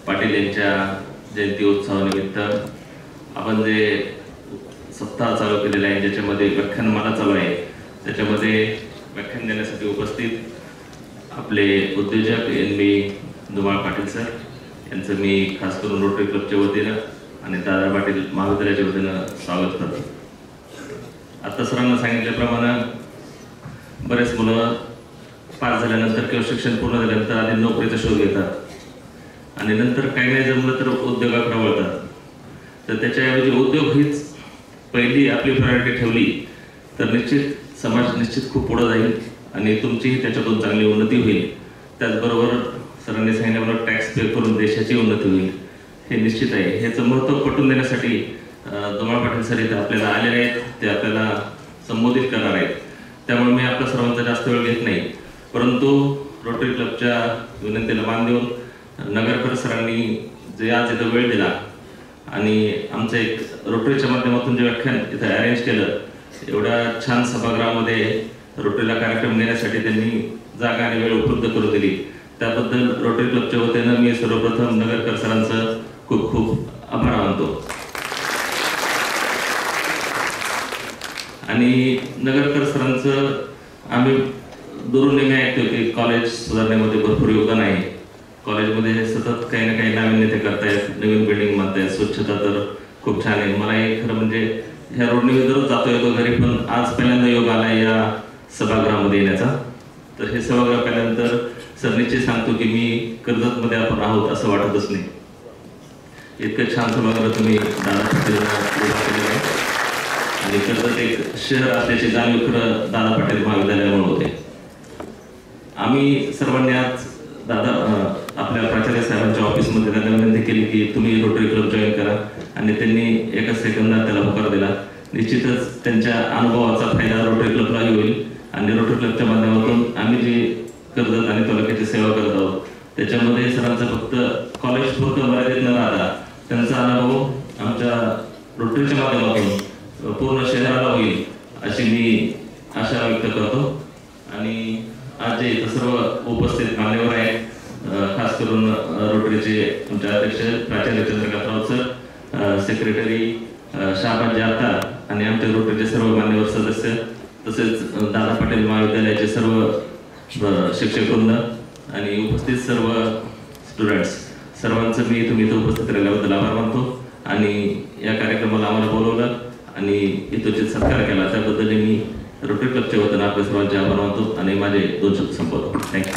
पाटील यांच्या जयंती उत्सवानिमित्त आपण जे सप्ताह चालू केलेला आहे, ज्याच्यामध्ये व्याख्यानमाला चालू आहे, त्याच्यामध्ये व्याख्यान देण्यासाठी उपस्थित आपले उद्योजक NB धुमाळ पाटील सर यांचं मी खास करून रोटरी क्लबच्या वतीनं आणि दादा पाटील महाविद्यालयाच्या वतीनं स्वागत करतो. आता सरांना सांगितल्याप्रमाणे बरेच मुलं पास झाल्यानंतर किंवा शिक्षण पूर्ण झाल्यानंतर आधी नोकरीचा शोध घेतात आणि नंतर काही नाही जमलं तर उद्योगाकडे वळतात. तर त्याच्याऐवजी उद्योग हीच पहिली आपली प्रायोरिटी ठेवली तर निश्चित समाज निश्चित खूप पुढे जाईल आणि तुमचीही त्याच्यातून चांगली उन्नती होईल. त्याचबरोबर सरांनी सांगितल्याप्रमाणे टॅक्स पे करून देशाची उन्नती होईल, हे निश्चित आहे. ह्याचं महत्त्व पटवून देण्यासाठी धुमाळ पाटील सर इथे आपल्याला आलेले आहेत, ते आपल्याला संबोधित करणार आहेत. त्यामुळे मी आपल्या सर्वांचा जास्त वेळ घेत नाही, परंतु रोटरी क्लबच्या विनंतीला मान देऊन नगरकर सरांनी जे आज इथं वेळ दिला आणि आमचं एक रोटरीच्या माध्यमातून जे व्याख्यान इथं अरेंज केलं, एवढ्या छान सभागृहामध्ये रोटरीला कार्यक्रम घेण्यासाठी त्यांनी जागा आणि वेळ उपलब्ध करून दिली, त्याबद्दल रोटरी क्लबच्या वतीनं मी सर्वप्रथम नगरकर सरांचं खूप खूप आभार मानतो. आणि नगरकर सरांचं आम्ही दुरून नेहमी ऐकतो की कॉलेज सुधारण्यामध्ये भरपूर योगदान आहे. कॉलेजमध्ये सतत काही ना काही नाविन्य ते करतायत, नवीन बिल्डिंग बांधतायत, स्वच्छता तर खूप छान आहे. मला एक खरं म्हणजे ह्या रोडने मी दररोज जातो येतो घरी, पण आज पहिल्यांदा योग आला या सभागृहामध्ये येण्याचा. तर हे सभागृह पाहिल्यानंतर सर निश्चित सांगतो की मी कर्जतमध्ये आपण आहोत असं वाटतच नाही. इतकं छान सभागृह तुम्ही दादा पाटील आहे आणि कर्जत एक शहर असल्याची जाणीव खरं दादा पाटील महाविद्यालयामुळे होते. आम्ही सर्वांनी आज दादा आपल्या प्राचार्य साहेबांच्या ऑफिसमध्ये त्यांना विनंती केली की तुम्ही रोटरी क्लब जॉईन करा आणि त्यांनी एका सेकंदात त्याला होकार दिला. निश्चितच त्यांच्या अनुभवाचा फायदा रोटरी क्लबलाही होईल आणि रोटरी क्लबच्या माध्यमातून आम्ही जी कर्जत आणि तालुक्याची सेवा करत आहोत त्याच्यामध्ये सरांचा फक्त कॉलेज पुरतं मर्यादित न राहता त्यांचा अनुभव आमच्या रोटरीच्या माध्यमातून पूर्ण शहराला होईल अशी मी आशा व्यक्त करतो. आणि आज जे इथं सर्व उपस्थित मान्यवर आहेत, खास करून रोटरीचे आमचे अध्यक्ष प्राचार्य चंद्रकांत राऊत सर, सेक्रेटरी शाहबाज जाता आणि आमच्या रोटरीचे सर्व मान्यवर सदस्य, तसेच दादा पाटील महाविद्यालयाचे सर्व शिक्षकवृंद आणि उपस्थित सर्व स्टुडंट्स, सर्वांचं मी तुम्ही इथं उपस्थित राहिल्याबद्दल आभार मानतो. आणि या कार्यक्रमाला आम्हाला बोलवलं आणि इथोचित सत्कार केला त्याबद्दल मी रोटरी क्लबच्या वतीनं आपल्या सर्वांचे आभार मानतो आणि माझे 2 शब्द संपवतो. थँक्यू.